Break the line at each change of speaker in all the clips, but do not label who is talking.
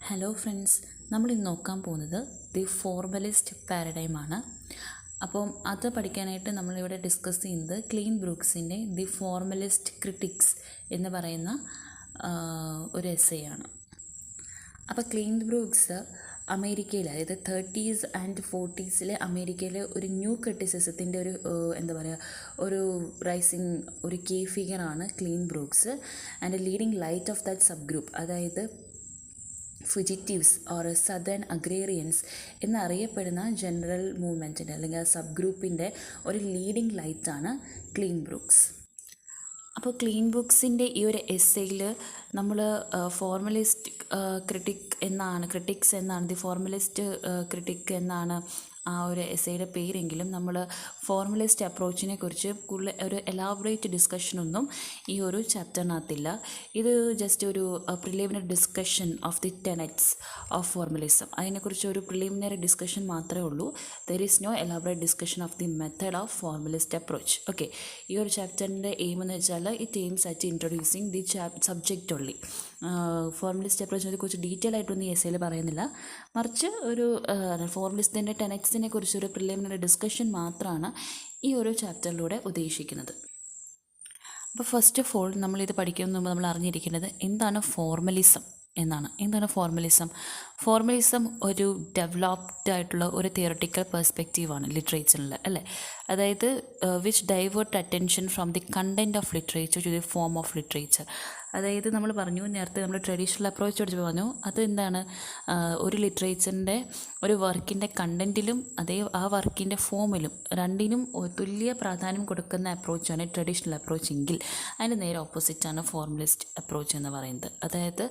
Hello friends, നമ്മളിന്ന് നോക്കാൻ പോകുന്നത് ദി ഫോർമലിസ്റ്റ് പാരഡൈമാണ്. അപ്പം അത് പഠിക്കാനായിട്ട് നമ്മളിവിടെ ഡിസ്കസ് ചെയ്യുന്നത് ക്ലീൻ ബ്രൂക്സിൻ്റെ ദി ഫോർമലിസ്റ്റ് ക്രിട്ടിക്സ് എന്ന് പറയുന്ന ഒരു എസ്സേയാണ്. അപ്പോൾ ക്ലീൻ ബ്രൂക്സ് അമേരിക്കയിൽ, അതായത് 30s and 40s അമേരിക്കയിൽ ഒരു ന്യൂ ക്രിറ്റിസിസത്തിൻ്റെ ഒരു റൈസിങ് ഒരു കീ ഫിഗറാണ് Cleanth Brooks. And leading light of that sub group, അതായത് ഫുജിറ്റീവ്സ് ഓർ സദേൺ അഗ്രേറിയൻസ് എന്നറിയപ്പെടുന്ന ജനറൽ മൂവ്മെൻറ്റിൻ്റെ അല്ലെങ്കിൽ ആ സബ് ഗ്രൂപ്പിൻ്റെ ഒരു ലീഡിങ് ലൈറ്റാണ് ക്ലീൻ ബ്രൂക്സ്. അപ്പോൾ ക്ലീൻ ബ്രൂക്സിൻ്റെ ഈ ഒരു എസ്സേയിൽ നമ്മൾ ഫോർമലിസ്റ്റ് ക്രിട്ടിക്സ് എന്നാണ് ദി ഫോർമലിസ്റ്റ് ക്രിട്ടിക് എന്നാണ് ആ ഒരു എസ്സേയുടെ പേരെങ്കിലും നമ്മൾ ഫോർമലിസ്റ്റ് അപ്രോച്ചിനെ കുറിച്ച് കൂടുതൽ ഒരു എലാബറേറ്റ് ഡിസ്കഷനൊന്നും ഈ ഒരു ചാപ്റ്ററിനകത്തില്ല. ഇത് ജസ്റ്റ് ഒരു preliminary discussion of the tenets of formalism, അതിനെക്കുറിച്ച് ഒരു പ്രിലിമിനറി ഡിസ്കഷൻ മാത്രമേ ഉള്ളൂ. There is no elaborate discussion of the method of formalist approach. Okay, ഈ ഒരു ചാപ്റ്ററിൻ്റെ എയിം എന്ന് വെച്ചാൽ it aims at introducing the subject ഒള്ളി. ഫോർമലിസ്റ്റ് അപ്രോച്ചിനെ കുറിച്ച് ഡീറ്റെയിൽ ആയിട്ടൊന്നും ഈ എസ്സേയിൽ പറയുന്നില്ല, മറിച്ച് ഒരു ഫോർമലിസ്റ്റിൻ്റെ ടെനറ്റ്സിനെ കുറിച്ചൊരു പ്രിലിമിനറി ഡിസ്കഷൻ മാത്രമാണ് ഈ ഒരു ചാപ്റ്ററിലൂടെ ഉദ്ദേശിക്കുന്നത്. അപ്പോൾ ഫസ്റ്റ് ഓഫ് ഓൾ നമ്മളിത് പഠിക്കുന്ന മുമ്പ് നമ്മൾ അറിഞ്ഞിരിക്കേണ്ടത് എന്താണ് ഫോർമലിസം എന്നാണ്. എന്താണ് ഫോർമലിസം? ഫോർമലിസം ഒരു ഡെവലപ്ഡ് ആയിട്ടുള്ള ഒരു തിയറട്ടിക്കൽ പെർസ്പെക്റ്റീവാണ് ലിറ്ററേച്ചറിൽ, അല്ലേ? അതായത് which divert attention from the content of literature to the form of literature. അതായത് നമ്മൾ പറഞ്ഞു, നേരത്തെ നമ്മൾ ട്രഡീഷണൽ അപ്രോച്ച് പഠിച്ച് പറഞ്ഞു, അത് എന്താണ്, ഒരു ലിറ്ററേച്ചറിൻ്റെ ഒരു വർക്കിൻ്റെ കണ്ടൻറ്റിലും ആ വർക്കിൻ്റെ ഫോമിലും രണ്ടിനും തുല്യ പ്രാധാന്യം കൊടുക്കുന്ന അപ്രോച്ചാണ് ട്രഡീഷണൽ അപ്രോച്ച് എങ്കിൽ അതിന് നേരെ ഓപ്പോസിറ്റാണ് ഫോർമലിസ്റ്റ് അപ്രോച്ച് എന്ന് പറയുന്നത്. അതായത്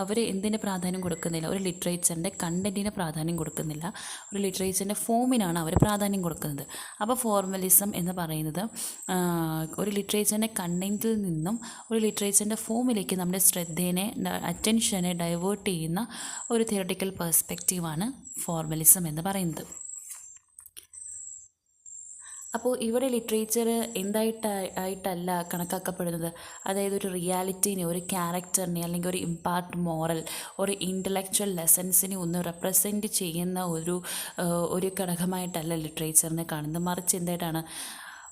അവർ എന്തിന് പ്രാധാന്യം കൊടുക്കുന്നില്ല, ഒരു ലിറ്ററേച്ചറിൻ്റെ കണ്ടൻറ്റിന് പ്രാധാന്യം കൊടുക്കുന്നില്ല, ഒരു ലിറ്ററേച്ചറിൻ്റെ ഫോമിനാണ് അവർ പ്രാധാന്യം കൊടുക്കുന്നത്. അപ്പോൾ ഫോർമലിസം എന്ന് പറയുന്നത് ഒരു ലിറ്ററേച്ചറിൻ്റെ കണ്ടൻറ്റിൽ നിന്നും ഒരു ലിറ്ററേച്ചറിൻ്റെ ഫോമിലേക്ക് നമ്മുടെ ശ്രദ്ധേനെ, അറ്റൻഷനെ ഡൈവേർട്ട് ചെയ്യുന്ന ഒരു തിയറട്ടിക്കൽ പെർസ്പെക്റ്റീവാണ് ഫോർമലിസം എന്ന് പറയുന്നത്. അപ്പോൾ ഇവിടെ ലിറ്ററേച്ചർ എന്തായിട്ടല്ല കണക്കാക്കപ്പെടുന്നത്, അതായത് ഒരു റിയാലിറ്റീനെ, ഒരു ക്യാരക്ടറിനെ, അല്ലെങ്കിൽ ഒരു ഇമ്പാർട്ട് മോറൽ, ഒരു ഇൻ്റലക്ച്വൽ ലെസൺസിനെ ഒന്ന് റെപ്രസെൻറ്റ് ചെയ്യുന്ന ഒരു ഘടകമായിട്ടല്ല ലിറ്ററേച്ചറിനെ കാണുന്നത്.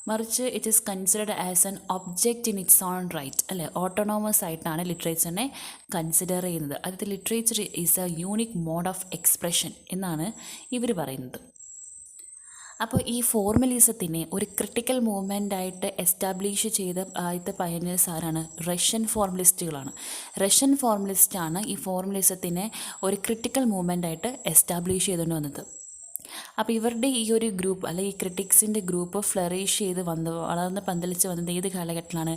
മറിച്ച് it is considered as an object in its own right, അല്ലേ? ഓട്ടോണോമസ് ആയിട്ടാണ് ലിറ്ററേച്ചറിനെ കൺസിഡർ ചെയ്യുന്നത്. അതായത് literature is a unique mode of expression എന്നാണ് ഇവർ പറയുന്നത്. അപ്പോൾ ഈ ഫോർമലിസത്തിനെ ഒരു ക്രിട്ടിക്കൽ മൂവ്മെൻ്റായിട്ട് എസ്റ്റാബ്ലിഷ് ചെയ്ത ആദ്യത്തെ പയനിയേഴ്സ് ആരാണ്? റഷ്യൻ ഫോർമലിസ്റ്റുകളാണ്. റഷ്യൻ ഫോർമലിസ്റ്റാണ് ഈ ഫോർമലിസത്തിനെ ഒരു ക്രിട്ടിക്കൽ മൂവ്മെൻ്റായിട്ട് എസ്റ്റാബ്ലിഷ് ചെയ്തുകൊണ്ട് വന്നത്. അപ്പോൾ ഇവരുടെ ഈ ഒരു ഗ്രൂപ്പ്, അല്ലെങ്കിൽ ഈ ക്രിട്ടിക്സിൻ്റെ ഗ്രൂപ്പ് ഫ്ലറിഷ് ചെയ്ത് വളർന്ന് പന്തലിച്ച് വന്നത് ഏത് കാലഘട്ടത്തിലാണ്?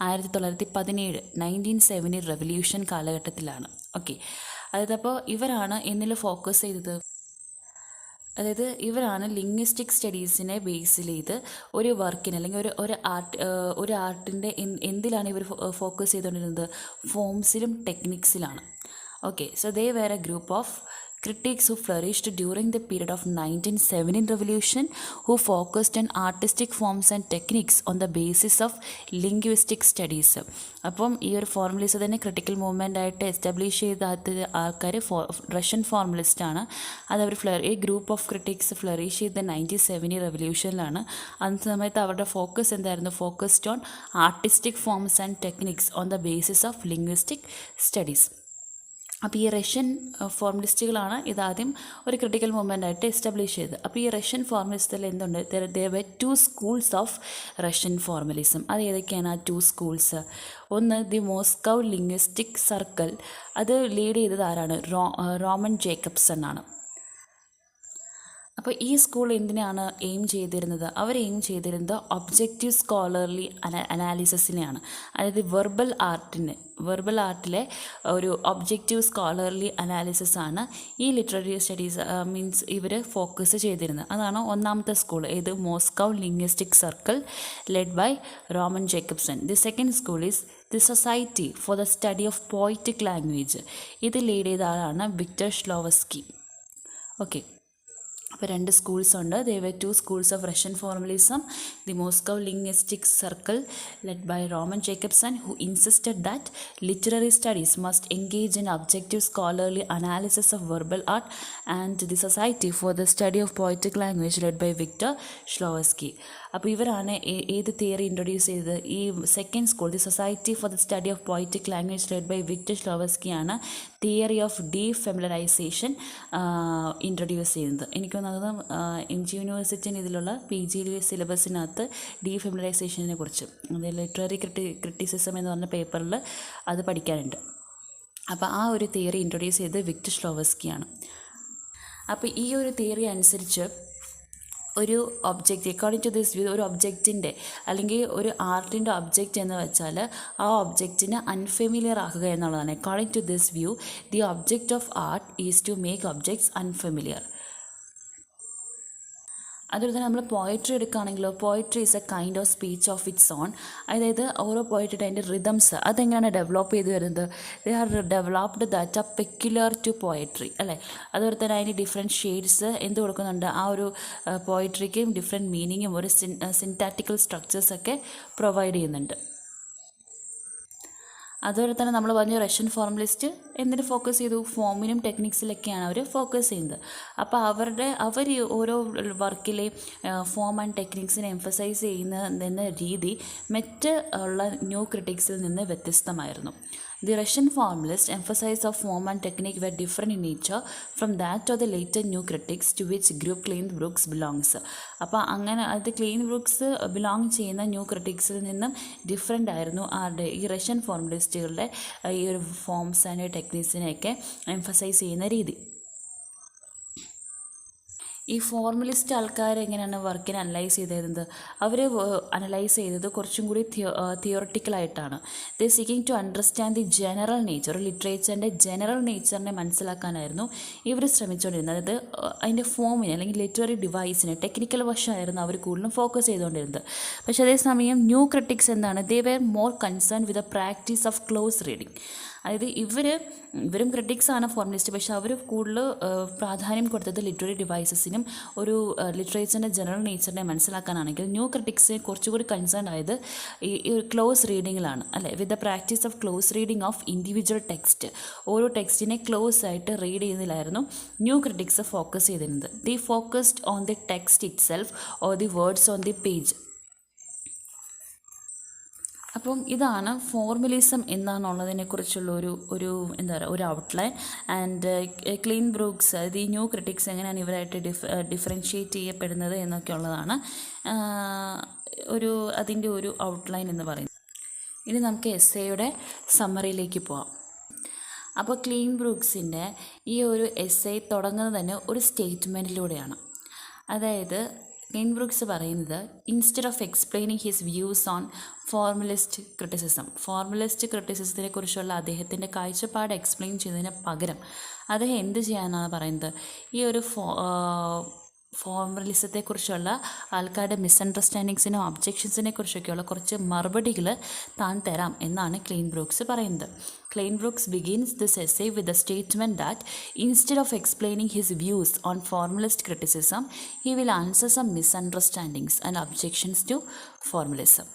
1917 1970 റെവല്യൂഷൻ കാലഘട്ടത്തിലാണ്. ഓക്കെ, അതായത് അപ്പോൾ ഇവരാണ് എന്നിൽ ഫോക്കസ് ചെയ്തത്, അതായത് ഇവരാണ് ലിംഗ്വിസ്റ്റിക് സ്റ്റഡീസിനെ ബേസ് ചെയ്ത് ഒരു വർക്കിന്, അല്ലെങ്കിൽ ഒരു ആർട്ടിൻ്റെ എന്തിലാണ് ഇവർ ഫോക്കസ് ചെയ്തുകൊണ്ടിരുന്നത്? ഫോംസിലും ടെക്നിക്സിലാണ്. Okay, so they were a group of critics who flourished during the period of 1917 revolution, who focused on artistic forms and techniques on the basis of linguistic studies. അപ്പം ഈ ഒരു ഫോർമലിസം തന്നെ ക്രിട്ടിക്കൽ മൂവ്മെൻ്റ് ആയിട്ട് establish ചെയ്ത ആൾക്കാർ Russian ഫോർമലിസ്റ്റാണ്. അതവർ ഈ group of critics flourish ചെയ്ത 1970 റെവല്യൂഷനിലാണ്. അന്നത്തെ സമയത്ത് അവരുടെ ഫോക്കസ് എന്തായിരുന്നു? Focused on artistic forms and techniques on the basis of linguistic studies. അപ്പോൾ ഈ റഷ്യൻ ഫോർമലിസ്റ്റുകളാണ് ഇതാദ്യം ഒരു ക്രിട്ടിക്കൽ മൂവ്മെൻ്റായിട്ട് എസ്റ്റാബ്ലിഷ് ചെയ്തത്. അപ്പോൾ ഈ റഷ്യൻ ഫോർമലിസത്തിൽ എന്തുണ്ട്? there were 2 schools of Russian formalism. അത് ഏതൊക്കെയാണ് ആ 2 schools? ഒന്ന് ദി മോസ്കോ ലിംഗ്വിസ്റ്റിക് സർക്കിൾ. അത് ലീഡ് ചെയ്തത് ആരാണ്? റോമൻ ജേക്കബ്സൺ ആണ്. അപ്പോൾ ഈ സ്കൂൾ എന്തിനാണ് എയിം ചെയ്തിരുന്നത്? അവർ എയിം ചെയ്തിരുന്നത് ഒബ്ജക്റ്റീവ് സ്കോളർലി അനാലിസിസിനെയാണ്. അതായത് വെർബൽ ആർട്ടിലെ ഒരു ഒബ്ജക്റ്റീവ് സ്കോളർലി അനാലിസിസ് ആണ് ഈ ലിറ്റററി സ്റ്റഡീസ് മീൻസ് ഇവർ ഫോക്കസ് ചെയ്തിരുന്നത്. അതാണ് ഒന്നാമത്തെ സ്കൂൾ, ഏത്? Moscow linguistic circle led by Roman Jakobson. The second school is the society for the study of poetic language. ഇത് ലീഡ് ചെയ്ത ആളാണ് വിക്ടർ ഷ്ലോവസ്കി. ഓക്കെ, അപ്പോൾ 2 സ്കൂൾസ് ഉണ്ട്. There were 2 schools of Russian formalism. The Moscow linguistic circle led by Roman Jakobson, who insisted that literary studies must engage in objective scholarly analysis of verbal art, and the Society for the Study of Poetic Language led by Victor Shklovsky. അപ്പോൾ ഇവരാണ് ഏത് theory introduce ചെയ്തത്? ഈ second school, the society for the study of poetic language led by Victor ഷ്ലോവസ്കിയാണ് theory of defamiliarization introduce ചെയ്യുന്നത്. എനിക്ക് തോന്നുന്നത് MG യൂണിവേഴ്സിറ്റിന് ഇതിലുള്ള PG സിലബസിനകത്ത് ഡീഫെമിലറൈസേഷനെ കുറിച്ച്, അത് ലിറ്റററി ക്രിറ്റിസിസം എന്ന് പറഞ്ഞ പേപ്പറിൽ അത് പഠിക്കാനുണ്ട്. അപ്പോൾ ആ ഒരു തിയറി ഇൻട്രൊഡ്യൂസ് ചെയ്തത് വിക്ടർ ഷ്ലോവസ്കിയാണ്. അപ്പോൾ ഈ ഒരു തിയറി അനുസരിച്ച് ഒരു object, according to this view, ഒരു ഒബ്ജക്റ്റിൻ്റെ അല്ലെങ്കിൽ ഒരു ആർട്ടിൻ്റെ ഒബ്ജക്റ്റ് എന്ന് വെച്ചാൽ ആ ഒബ്ജക്റ്റിനെ അൺഫെമിലിയർ ആക്കുക എന്നുള്ളതാണ്. According to this view, the object of art is to make objects unfamiliar. അതുപോലെ തന്നെ നമ്മൾ പോയട്രി എടുക്കുകയാണെങ്കിലോ, poetry is a kind of speech of its own. അതായത് ഓരോ പോയട്രിയുടെ അതിൻ്റെ റിതംസ് അതെങ്ങനെയാണ് ഡെവലപ്പ് ചെയ്ത് വരുന്നത്? They are developed that are peculiar to poetry, അല്ലേ? അതുപോലെ തന്നെ അതിന് ഡിഫറെൻറ്റ് ഷെയ്ഡ്സ് എന്ത് കൊടുക്കുന്നുണ്ട്? ആ ഒരു പോയട്രിക്കും ഡിഫറെൻറ്റ് മീനിങ്ങും ഒരു സിൻറ്റാറ്റിക്കൽ സ്ട്രക്ചേഴ്സൊക്കെ പ്രൊവൈഡ് ചെയ്യുന്നുണ്ട്. അതുപോലെ തന്നെ നമ്മൾ പറഞ്ഞ റഷ്യൻ ഫോർമലിസ്റ്റ് എന്തിനു ഫോക്കസ് ചെയ്തു? ഫോമിനും ടെക്നിക്സിലൊക്കെയാണ് അവർ ഫോക്കസ് ചെയ്യുന്നത്. അപ്പോൾ അവർ ഓരോ വർക്കിലെ ഫോം ആൻഡ് ടെക്നിക്സിനെ എംഫസൈസ് ചെയ്യുന്ന രീതി മറ്റ് ഉള്ള ന്യൂ ക്രിറ്റിക്സിൽ നിന്ന് വ്യത്യസ്തമായിരുന്നു. The Russian formalists' emphasis of form and technique were different in nature from that of the later new critics to which group Klein-Brooks belongs. അപ്പോൾ അങ്ങനെ അത് ക്ലെയിൻ-ബ്രൂക്സ് ബിലോങ് ചെയ്യുന്ന ന്യൂ ക്രിറ്റിക്സിൽ നിന്നും ഡിഫറെൻ്റ് ആയിരുന്നു ഈ റഷ്യൻ ഫോർമലിസ്റ്റുകളുടെ ഈ ഒരു ഫോംസ് ആൻഡ് ടെക്നിക്സിനെയൊക്കെ എംഫസൈസ് ചെയ്യുന്ന രീതി. ഈ ഫോർമലിസ്റ്റ് ആൾക്കാർ എങ്ങനെയാണ് വർക്കിനെ അനലൈസ് ചെയ്തിരുന്നത്? അവർ അനലൈസ് ചെയ്തത് കുറച്ചും കൂടി തിയോറിറ്റിക്കലായിട്ടാണ്. They seeking to understand the general nature, ലിറ്ററേച്ചറിൻ്റെ ജനറൽ നേച്ചറിനെ മനസ്സിലാക്കാനായിരുന്നു ഇവർ ശ്രമിച്ചുകൊണ്ടിരുന്നത്. അതായത് അതിൻ്റെ ഫോമിനെ അല്ലെങ്കിൽ ലിറ്റററി ഡിവൈസിനെ, ടെക്നിക്കൽ വശമായിരുന്നു അവർ കൂടുതലും ഫോക്കസ് ചെയ്തുകൊണ്ടിരുന്നത്. പക്ഷേ അതേസമയം ന്യൂ ക്രിറ്റിക്സ് എന്താണ്? They were more concern with the practice of close reading. അതായത് ഇവരും ക്രിറ്റിക്സാണ് ഫോർമലിസ്റ്റ്, പക്ഷേ അവർ കൂടുതൽ പ്രാധാന്യം കൊടുത്തത് ലിറ്റററി ഡിവൈസസിനും ഒരു ലിറ്ററേച്ചറിൻ്റെ ജനറൽ നേച്ചറിനെ മനസ്സിലാക്കാനാണെങ്കിൽ ന്യൂ ക്രിറ്റിക്സ് കുറച്ചുകൂടി കൺസേൺ ആയത് ഈ ഒരു ക്ലോസ് റീഡിങ്ങിലാണ്, അല്ലേ? വിത്ത് the practice of close reading of individual text, ഓരോ ടെക്സ്റ്റിനെ ക്ലോസ് ആയിട്ട് റീഡ് ചെയ്യുന്നതിലായിരുന്നു ന്യൂ ക്രിറ്റിക്സ് ഫോക്കസ് ചെയ്തിരുന്നത്. The focused on the text it self or the words on the page. അപ്പം ഇതാണ് ഫോർമലിസം എന്താണെന്നുള്ളതിനെക്കുറിച്ചുള്ള ഒരു എന്താ പറയുക, ഒരു ഔട്ട്ലൈൻ. ആൻഡ് ക്ലെയിൻ-ബ്രൂക്സ്, അതായത് ഈ ന്യൂ ക്രിറ്റിക്സ് എങ്ങനെയാണ് ഇവരായിട്ട് ഡിഫറൻഷ്യേറ്റ് ചെയ്യപ്പെടുന്നത് എന്നൊക്കെ ഉള്ളതാണ് അതിൻ്റെ ഒരു ഔട്ട്ലൈൻ എന്ന് പറയുന്നത്. ഇനി നമുക്ക് എസ്സേയുടെ സമ്മറിയിലേക്ക് പോവാം. അപ്പോൾ ക്ലെയിൻ-ബ്രൂക്സിൻ്റെ ഈ ഒരു എസ്സേ തുടങ്ങുന്നത് തന്നെ ഒരു സ്റ്റേറ്റ്മെൻറ്റിലൂടെയാണ്. അതായത് ക്ലെയിൻ-ബ്രൂക്സ് പറയുന്നത്, instead of explaining his views on formalist ക്രിറ്റിസിസത്തിനെ കുറിച്ചുള്ള അദ്ദേഹത്തിൻ്റെ കാഴ്ചപ്പാട് എക്സ്പ്ലെയിൻ ചെയ്തതിന് പകരം അദ്ദേഹം എന്ത് ചെയ്യാനാണ് പറയുന്നത്? ഈ ഒരു ഫോർമലിസത്തെക്കുറിച്ചുള്ള ആൾക്കാരുടെ മിസ്അണ്ടർസ്റ്റാൻഡിങ്സിനും ഒബ്ജെക്ഷൻസിനെ കുറിച്ചൊക്കെയുള്ള കുറച്ച് മറുപടികൾ താൻ തരാം എന്നാണ് ക്ലെയിൻ-ബ്രൂക്സ് പറയുന്നത്. Klein-Brooks begins this essay with the statement that instead of explaining his views on formalist criticism, he will answer some misunderstandings and objections to formalism.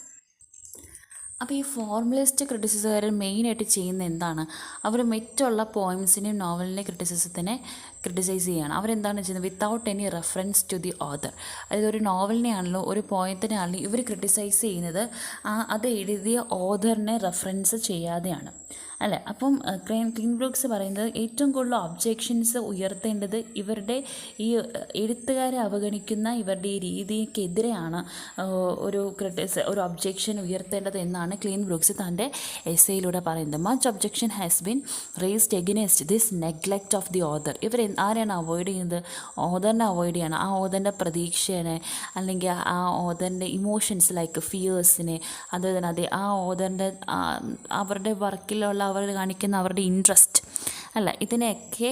അപ്പോൾ ഈ ഫോർമലിസ്റ്റ് ക്രിറ്റിസിസക്കാർ മെയിനായിട്ട് ചെയ്യുന്ന എന്താണ്? അവർ മറ്റുള്ള പോയിംസിനെയും നോവലിനെ ക്രിറ്റിസൈസ് ചെയ്യുകയാണ്. അവരെന്താണ് ചെയ്യുന്നത്? Without any reference to the author. അതായത് ഒരു നോവലിനെ ആണല്ലോ ഒരു പോയത്തിനെ ആണല്ലോ ഇവർ ക്രിറ്റിസൈസ് ചെയ്യുന്നത് അത് എഴുതിയ ഓതറിനെ റെഫറൻസ് ചെയ്യാതെയാണ്, അല്ലേ? അപ്പം ക്ലെയിൻ-ബ്രൂക്സ് പറയുന്നത് ഏറ്റവും കൂടുതൽ ഒബ്ജെക്ഷൻസ് ഉയർത്തേണ്ടത് ഇവരുടെ ഈ എഴുത്തുകാരെ അവഗണിക്കുന്ന ഇവരുടെ ഈ രീതിക്കെതിരെയാണ് ഒരു ഒബ്ജെക്ഷൻ ഉയർത്തേണ്ടത് എന്നാണ് ക്ലെയിൻ-ബ്രൂക്സ് തൻ്റെ എസ്സേയിലൂടെ പറയുന്നത്. Much objection has been raised against this neglect of the author. ഇവർ ആരെയാണ് അവോയ്ഡ് ചെയ്യുന്നത്? ഓതറിനെ അവോയ്ഡ് ചെയ്യണം. ആ ഓതറിൻ്റെ പ്രതീക്ഷനെ അല്ലെങ്കിൽ ആ ഓതറിൻ്റെ ഇമോഷൻസ് ലൈക്ക് ഫിയേഴ്സിനെ, അതുപോലെ തന്നെ ആ ഓതറിൻ്റെ അവരുടെ വർക്കിലുള്ള അവർ കാണിക്കുന്ന അവരുടെ ഇൻട്രസ്റ്റ്, അല്ല, ഇതിനെയൊക്കെ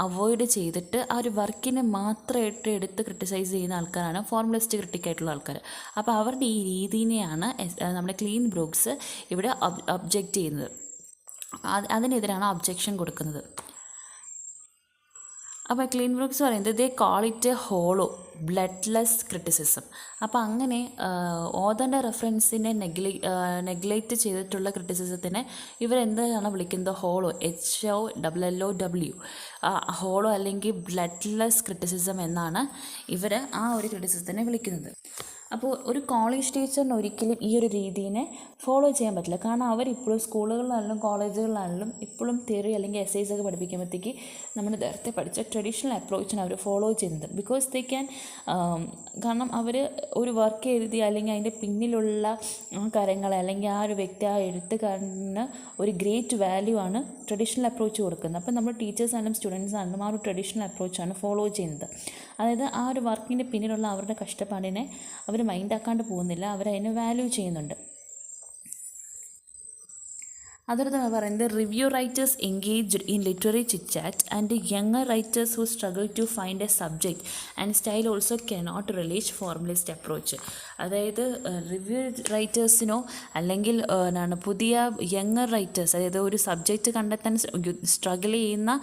അവോയ്ഡ് ചെയ്തിട്ട് ആ ഒരു വർക്കിനെ മാത്രമായിട്ട് എടുത്ത് ക്രിറ്റിസൈസ് ചെയ്യുന്ന ആൾക്കാരാണ് ഫോർമലിസ്റ്റ് ക്രിട്ടിക്കായിട്ടുള്ള ആൾക്കാർ. അപ്പോൾ അവരുടെ ഈ രീതിനെയാണ് നമ്മുടെ ക്ലെയിൻ-ബ്രൂക്സ് ഇവിടെ ഒബ്ജക്റ്റ് ചെയ്യുന്നത്. അതിനെതിരാണ് ഒബ്ജെക്ഷൻ കൊടുക്കുന്നത്. അപ്പോൾ ക്ലീൻ ബ്രൂക്സ് പറയുന്നത് ദേ call it A hollow bloodless criticism. അപ്പോൾ അങ്ങനെ ഓതറിൻ്റെ റെഫറൻസിനെ നെഗ്ലേറ്റ് ചെയ്തിട്ടുള്ള ക്രിറ്റിസിസത്തിനെ ഇവരെന്താണ് വിളിക്കുന്നത്? ഹോളോ, HOLLOW, ഹോളോ അല്ലെങ്കിൽ ബ്ലഡ്ലെസ് ക്രിറ്റിസിസം എന്നാണ് ഇവർ ആ ഒരു ക്രിറ്റിസിസത്തിനെ വിളിക്കുന്നത്. അപ്പോൾ ഒരു കോളേജ് ടീച്ചറിന് ഒരിക്കലും ഈ ഒരു രീതിയെ ഫോളോ ചെയ്യാൻ പറ്റില്ല. കാരണം അവരിപ്പോഴും സ്കൂളുകളിലാണെങ്കിലും കോളേജുകളിലാണെങ്കിലും ഇപ്പോഴും തിയറി അല്ലെങ്കിൽ എസ്സേസ് ഒക്കെ പഠിപ്പിക്കുമ്പോഴത്തേക്ക് നമ്മൾ നേരത്തെ പഠിച്ച ട്രഡീഷണൽ അപ്രോച്ചിന് അവർ ഫോളോ ചെയ്യുന്നത്. ബിക്കോസ് ദേ ക്യാൻ, കാരണം അവർ ഒരു വർക്ക് എഴുതി അല്ലെങ്കിൽ അതിൻ്റെ പിന്നിലുള്ള കാര്യങ്ങളെ അല്ലെങ്കിൽ ആ ഒരു വ്യക്തി, ആ എഴുത്തുകാരന് ഒരു ഗ്രേറ്റ് വാല്യൂ ആണ് ട്രഡീഷണൽ അപ്രോച്ച് കൊടുക്കുന്നത്. അപ്പോൾ നമ്മൾ ടീച്ചേഴ്സ് ആണെങ്കിലും സ്റ്റുഡൻസ് ആണെങ്കിലും ആ ഒരു ട്രഡീഷണൽ അപ്രോച്ചാണ് ഫോളോ ചെയ്യുന്നത്. അതായത് ആ ഒരു വർക്കിൻ്റെ പിന്നിലുള്ള അവരുടെ കഷ്ടപ്പാടിനെ അവർ മൈൻഡാക്കാണ്ട് പോകുന്നില്ല, അവരതിനെ വാല്യൂ ചെയ്യുന്നുണ്ട്. അതോടൊപ്പം പറയുന്നത് review writers engaged in literary chitchat and younger writers who struggle to find a subject and style also cannot release formalist approach. അതായത് റിവ്യൂ റൈറ്റേഴ്സിനോ അല്ലെങ്കിൽ പുതിയ യങ്ങർ റൈറ്റേഴ്സ്, അതായത് ഒരു സബ്ജക്റ്റ് കണ്ടെത്താൻ സ്ട്രഗിൾ ചെയ്യുന്ന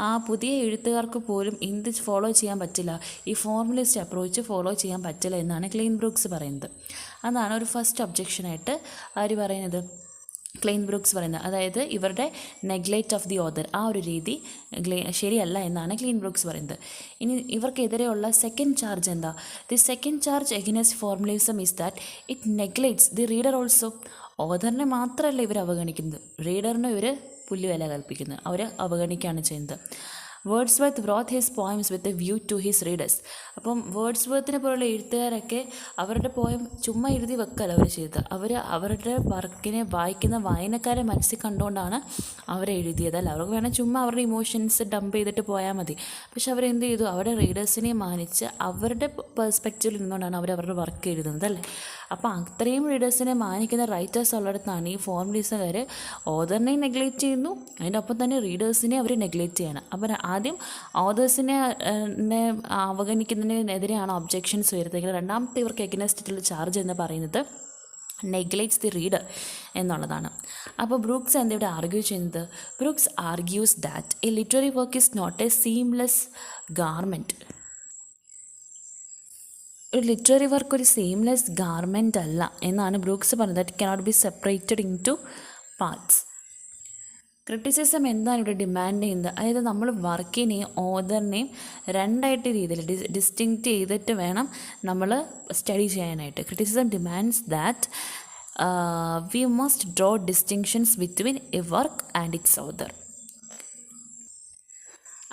ആ പുതിയ എഴുത്തുകാർക്ക് പോലും എന്ത് ഫോളോ ചെയ്യാൻ പറ്റില്ല, ഈ ഫോർമലിസ്റ്റ് അപ്രോച്ച് ഫോളോ ചെയ്യാൻ പറ്റില്ല എന്നാണ് ക്ലീൻ ബ്രൂക്സ് പറയുന്നത്. അതാണ് ഒരു ഫസ്റ്റ് ഒബ്ജക്ഷനായിട്ട് ആര് പറയുന്നത്? ക്ലീൻ ബ്രൂക്സ് പറയുന്നത്. അതായത് ഇവരുടെ നെഗ്ലേറ്റ് ഓഫ് ദി ഓതർ, ആ ഒരു രീതി ശരിയല്ല എന്നാണ് ക്ലീൻ ബ്രൂക്സ് പറയുന്നത്. ഇനി ഇവർക്കെതിരെയുള്ള സെക്കൻഡ് ചാർജ് എന്താ? The second charge against formalism is that it neglects the reader also. ഓതറിനെ മാത്രമല്ല ഇവർ അവഗണിക്കുന്നത്, റീഡറിനെ ഇവർ പുല്ലുവില കൽപ്പിക്കുന്നത്, അവർ അവഗണിക്കുകയാണ് ചെയ്യുന്നത്. Wordsworth wrote his poems with a view to his readers. അപ്പം വേർഡ്സ്വർത്തിനെ പോലുള്ള എഴുത്തുകാരൊക്കെ അവരുടെ പോയം ചുമ്മാ എഴുതി വെക്കല്ല അവർ ചെയ്തത്. അവരുടെ വർക്കിനെ വായിക്കുന്ന വായനക്കാരെ മനസ്സിൽ കണ്ടുകൊണ്ടാണ് അവരെഴുതിയത്. അല്ല, അവർക്ക് വേണം ചുമ്മാ അവരുടെ ഇമോഷൻസ് ഡംപ് ചെയ്തിട്ട് പോയാൽ മതി. പക്ഷെ അവരെന്ത് ചെയ്തു? അവരുടെ റീഡേഴ്സിനെ മാനിച്ച് അവരുടെ പെർസ്പെക്റ്റീവിൽ നിന്നുകൊണ്ടാണ് അവരുടെ വർക്ക് എഴുതുന്നത്, അല്ലേ? അപ്പോൾ അത്രയും റീഡേഴ്സിനെ മാനിക്കുന്ന റൈറ്റേഴ്സ് ഉള്ളിടത്താണ് ഈ ഫോർമലിസക്കാർ ഓതറിനെ നെഗ്ലേറ്റ് ചെയ്യുന്നു, അതിൻ്റെ ഒപ്പം തന്നെ റീഡേഴ്സിനെ അവർ നെഗ്ലേറ്റ് ചെയ്യണം. അപ്പം ആദ്യം ഓതേഴ്സിനെ അവഗണിക്കുന്നതിനെതിരെയാണ് ഒബ്ജെക്ഷൻസ് വരുന്നത്. രണ്ടാമത്തെ ഇവർക്ക് എഗൈൻസ്റ്റുള്ള ചാർജ് എന്ന് പറയുന്നത് നെഗ്ലേറ്റ്സ് ദി റീഡർ എന്നുള്ളതാണ്. അപ്പോൾ ബ്രൂക്സ് എന്താ ഇവിടെ ആർഗ്യൂ ചെയ്യുന്നത്? Brooks argues that a literary work is not a seamless garment. ഒരു ലിറ്റററി വർക്ക് ഒരു സീംലെസ് ഗാർമെൻ്റ് അല്ല എന്നാണ് ബ്രൂക്സ് പറഞ്ഞത്. That cannot be separated into parts. Criticism എന്താണ് ഇവിടെ ഡിമാൻഡ് ചെയ്യുന്നത്? അതായത് നമ്മൾ വർക്കിനെയും ഓതറിനെയും രണ്ടായിട്ട് രീതിയിൽ ഡിസ്റ്റിങ്ക്റ്റ് ചെയ്തിട്ട് വേണം നമ്മൾ സ്റ്റഡി ചെയ്യാനായിട്ട്. Criticism demands that we must draw distinctions between A work and it's author.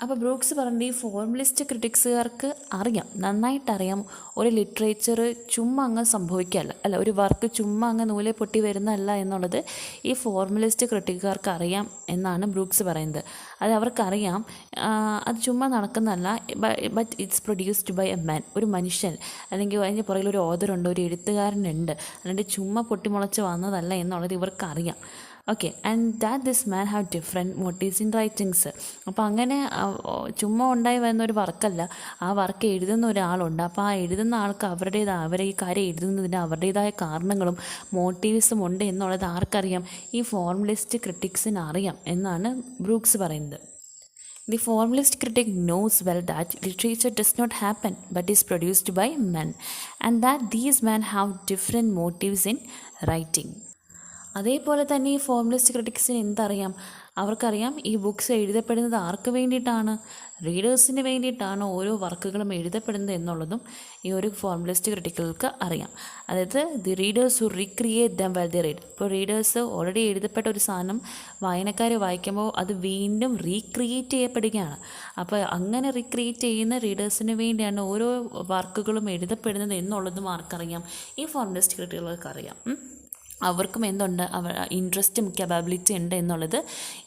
അപ്പോൾ ബ്രൂക്സ് പറഞ്ഞത് ഈ ഫോർമലിസ്റ്റ് ക്രിറ്റിക്സുകാർക്ക് അറിയാം, നന്നായിട്ടറിയാം, ഒരു ലിറ്ററേച്ചർ ചുമ്മാ അങ്ങ് സംഭവിക്കുകയല്ല, അല്ല, ഒരു വർക്ക് ചുമ്മാ അങ്ങ് നൂലെ പൊട്ടി വരുന്നതല്ല എന്നുള്ളത് ഈ ഫോർമലിസ്റ്റ് ക്രിറ്റിക്കുകാർക്ക് അറിയാം എന്നാണ് ബ്രൂക്സ് പറയുന്നത്. അത് അവർക്കറിയാം, അത് ചുമ്മാ നടക്കുന്നതല്ല. But it's produced by a man, ഒരു മനുഷ്യൻ, അല്ലെങ്കിൽ അതിൻ്റെ പുറകിൽ ഒരു ഓതറുണ്ട്, ഒരു എഴുത്തുകാരനുണ്ട്, അല്ലാണ്ട് ചുമ്മാ പൊട്ടിമുളച്ച് വന്നതല്ല എന്നുള്ളത് ഇവർക്കറിയാം. Okay, and that this man have different motives in writings. അപ്പോൾ അങ്ങനെ ചുമ്മാ ഉണ്ടായി വരുന്ന ഒരു വർക്കല്ല, ആ വർക്ക് എഴുതുന്ന ഒരാളുണ്ട്. അപ്പോൾ ആ എഴുതുന്ന ആൾക്ക് അവരെ ഈ കാര്യം എഴുതുന്നതിന് അവരുടേതായ കാരണങ്ങളും മോട്ടീവ്സും ഉണ്ട് എന്നുള്ളത് ആർക്കറിയാം? ഈ ഫോർമലിസ്റ്റ് ക്രിറ്റിക്സിന് അറിയാം എന്നാണ് ബ്രൂക്സ് പറയുന്നത്. The formalist critic knows well that literature does not happen but is produced by men, and that these men have different motives in writing. അതേപോലെ തന്നെ ഈ ഫോർമലിസ്റ്റ് ക്രിറ്റിക്സിന് എന്തറിയാം? അവർക്കറിയാം ഈ ബുക്സ് എഴുതപ്പെടുന്നത് ആർക്ക് വേണ്ടിയിട്ടാണ്? റീഡേഴ്സിന് വേണ്ടിയിട്ടാണ് ഓരോ വർക്കുകളും എഴുതപ്പെടുന്നത് എന്നുള്ളതും ഈ ഒരു ഫോർമലിസ്റ്റ് ക്രിറ്റിക്കുകൾക്ക് അറിയാം. അതായത് the readers who recreate dum well the read. ഇപ്പോൾ റീഡേഴ്സ് ഓൾറെഡി എഴുതപ്പെട്ട ഒരു സാധനം വായനക്കാർ വായിക്കുമ്പോൾ അത് വീണ്ടും റീക്രിയേറ്റ് ചെയ്യപ്പെടുകയാണ്. അപ്പോൾ അങ്ങനെ റീക്രിയേറ്റ് ചെയ്യുന്ന റീഡേഴ്സിന് വേണ്ടിയാണ് ഓരോ വർക്കുകളും എഴുതപ്പെടുന്നത് എന്നുള്ളതും ആർക്കറിയാം? ഈ ഫോർമലിസ്റ്റ് ക്രിറ്റിക്കുകൾക്ക് അറിയാം. അവർക്കും എന്തുണ്ട്? ഇൻട്രസ്റ്റും കപ്പാബിലിറ്റി ഉണ്ട് എന്നുള്ളത്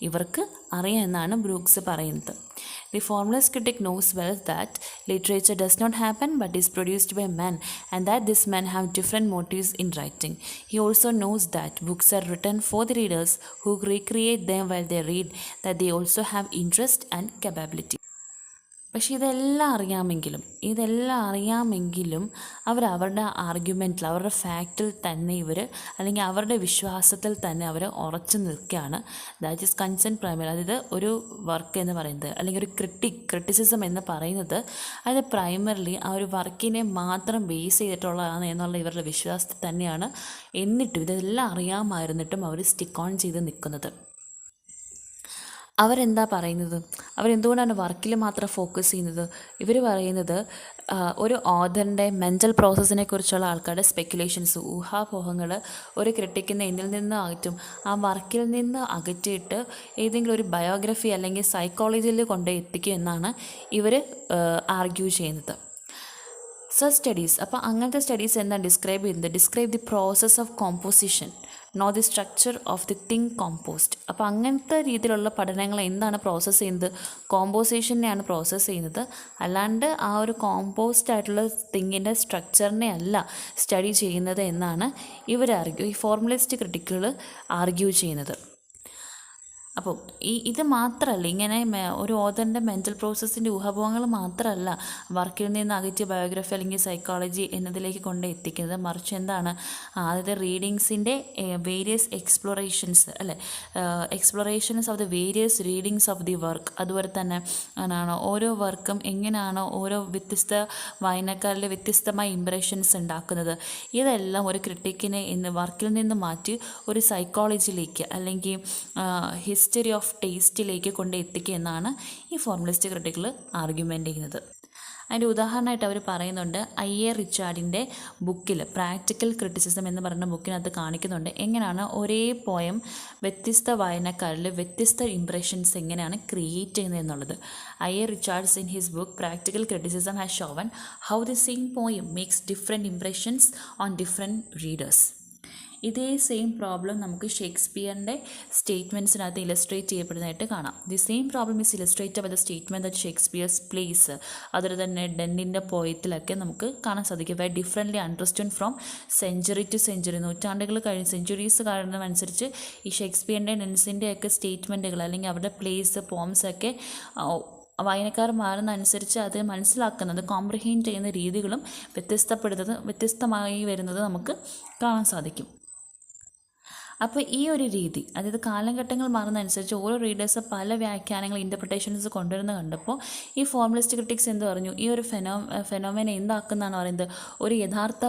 ഇവർക്ക് അറിയാം എന്നാണ് ബ്രൂക്സ് പറയുന്നത്. The formalist critic knows well that literature does not happen but is produced by men and that this men have different motives in writing. He also knows that books are written for the readers who recreate them while they read, that they also have interest and capability. പക്ഷേ ഇതെല്ലാം അറിയാമെങ്കിലും അവരുടെ ആർഗ്യുമെൻറ്റിൽ, അവരുടെ ഫാക്റ്റിൽ തന്നെ അല്ലെങ്കിൽ അവരുടെ വിശ്വാസത്തിൽ തന്നെ അവർ ഉറച്ചു നിൽക്കുകയാണ്. That is consent primary. അതായത് ഒരു വർക്ക് എന്ന് പറയുന്നത്, അല്ലെങ്കിൽ ഒരു ക്രിറ്റിസിസം എന്ന് പറയുന്നത്, അത് പ്രൈമറിലി ആ ഒരു വർക്കിനെ മാത്രം ബേസ് ചെയ്തിട്ടുള്ളതാണ് എന്നുള്ള ഇവരുടെ വിശ്വാസത്തിൽ തന്നെയാണ്. എന്നിട്ടും ഇതെല്ലാം അറിയാമായിരുന്നിട്ടും അവർ സ്റ്റിക്ക് ഓൺ ചെയ്ത് നിൽക്കുന്നത്. അവരെന്താ പറയുന്നത്? അവരെന്തുകൊണ്ടാണ് വർക്കിൽ മാത്രം ഫോക്കസ് ചെയ്യുന്നത്? ഇവർ പറയുന്നത് ഒരു ഓഥറിൻ്റെ മെൻ്റൽ പ്രോസസ്സിനെ കുറിച്ചുള്ള ആൾക്കാരുടെ സ്പെക്കുലേഷൻസ്, ഊഹാപോഹങ്ങൾ ഒരു ക്രിട്ടിക്കിനെ എന്നിൽ നിന്ന് അകറ്റും, ആ വർക്കിൽ നിന്ന് അകറ്റിയിട്ട് ഏതെങ്കിലും ഒരു ബയോഗ്രഫി അല്ലെങ്കിൽ സൈക്കോളജിയിൽ കൊണ്ടുപോയി എത്തിക്കും എന്നാണ് ഇവർ ആർഗ്യൂ ചെയ്യുന്നത്. സ്റ്റഡീസ്, അപ്പോൾ അങ്ങനത്തെ സ്റ്റഡീസ് എന്താണ് ഡിസ്ക്രൈബ് ചെയ്യുന്നത്? Describe the process of composition, not the structure of the thing composed. അപ്പോൾ അങ്ങനത്തെ രീതിയിലുള്ള പഠനങ്ങൾ എന്താണ് പ്രോസസ്സ് ചെയ്യുന്നത്? കോമ്പോസിഷനെയാണ് പ്രോസസ്സ് ചെയ്യുന്നത്, അല്ലാണ്ട് ആ ഒരു കോമ്പോസ്റ്റ് ആയിട്ടുള്ള തിങ്ങിൻ്റെ സ്ട്രക്ചറിനെ അല്ല സ്റ്റഡി ചെയ്യുന്നത് എന്നാണ് ഈ ഫോർമുലിസ്റ്റ് ക്രിട്ടിക്കുകൾ ആർഗ്യൂ ചെയ്യുന്നത്. അപ്പോൾ ഇത് മാത്രമല്ല, ഇങ്ങനെ ഒരു ഓഥറിൻ്റെ മെൻ്റൽ പ്രോസസ്സിൻ്റെ ഊഹാപോഹങ്ങൾ മാത്രമല്ല വർക്കിൽ നിന്ന് അകറ്റിയ ബയോഗ്രഫി അല്ലെങ്കിൽ സൈക്കോളജി എന്നതിലേക്ക് കൊണ്ട് എത്തിക്കുന്നത്. മറിച്ച് എന്താണ്, അതായത് റീഡിങ്സിൻ്റെ various explorations of the various readings of the work. അതുപോലെ തന്നെ ഓരോ വർക്കും എങ്ങനെയാണോ ഓരോ വ്യത്യസ്ത വായനക്കാരിൽ വ്യത്യസ്തമായ ഇംപ്രഷൻസ് ഉണ്ടാക്കുന്നത്. ഇതെല്ലാം ഒരു ക്രിട്ടിക്കിനെ വർക്കിൽ നിന്ന് മാറ്റി ഒരു സൈക്കോളജിയിലേക്ക് അല്ലെങ്കിൽ ഹിസ്റ്ററി ഓഫ് ടേസ്റ്റിലേക്ക് കൊണ്ട് എത്തിക്കുക എന്നാണ് ഈ ഫോർമുലിസ്റ്റ് ക്രിട്ടിക്കുകൾ ആർഗ്യുമെൻ്റ് ചെയ്യുന്നത്. അതിൻ്റെ ഉദാഹരണമായിട്ട് അവർ പറയുന്നുണ്ട്, I.A. റിച്ചാർഡിൻ്റെ ബുക്കിൽ പ്രാക്ടിക്കൽ ക്രിറ്റിസിസം എന്ന് പറയുന്ന ബുക്കിനകത്ത് കാണിക്കുന്നുണ്ട് എങ്ങനെയാണ് ഒരേ പോയം വ്യത്യസ്ത വായനക്കാരിൽ വ്യത്യസ്ത ഇംപ്രഷൻസ് എങ്ങനെയാണ് ക്രിയേറ്റ് ചെയ്യുന്നത് എന്നുള്ളത്. I.A. Richards in his book practical criticism has shown how the same poem makes different impressions on different readers. ഇതേ സെയിം പ്രോബ്ലം നമുക്ക് ഷേക്സ്പിയറിൻ്റെ സ്റ്റേറ്റ്മെൻറ്റ്സിനകത്ത് ഇലസ്ട്രേറ്റ് ചെയ്യപ്പെടുന്നതായിട്ട് കാണാം. The same problem is illustrated by the statement that Shakespeare's plays. അതുപോലെ തന്നെ ഡെന്നിൻ്റെ പോയത്തിലൊക്കെ നമുക്ക് കാണാൻ സാധിക്കും. Why differently understood from century to century. നൂറ്റാണ്ടുകൾ സെഞ്ചുറീസ് കഴിയുന്നതനുസരിച്ച് ഈ ഷേക്സ്പിയറിൻ്റെ ഡെൻസിൻ്റെയൊക്കെ സ്റ്റേറ്റ്മെൻറ്റുകൾ അല്ലെങ്കിൽ അവരുടെ പ്ലേസ് പോംസൊക്കെ വായനക്കാർ മാറുന്നതനുസരിച്ച് അത് മനസ്സിലാക്കുന്നത്, കോംപ്രിഹെൻഡ് ചെയ്യുന്ന രീതികളും വ്യത്യസ്തമായി വരുന്നത് നമുക്ക് കാണാൻ സാധിക്കും. അപ്പോൾ ഈ ഒരു രീതി, അതായത് കാലഘട്ടങ്ങൾ മാറുന്നതനുസരിച്ച് ഓരോ റീഡേഴ്സ് പല വ്യാഖ്യാനങ്ങൾ ഇൻ്റർപ്രിട്ടേഷൻസ് കൊണ്ടുവരുന്ന കണ്ടപ്പോൾ ഈ ഫോർമുലിസ്റ്റ് ക്രിട്ടിക്സ് എന്ത് പറഞ്ഞു? ഈ ഒരു ഫെനോമെന എന്താക്കുന്നതാണ് പറയുന്നത്? ഒരു യഥാർത്ഥ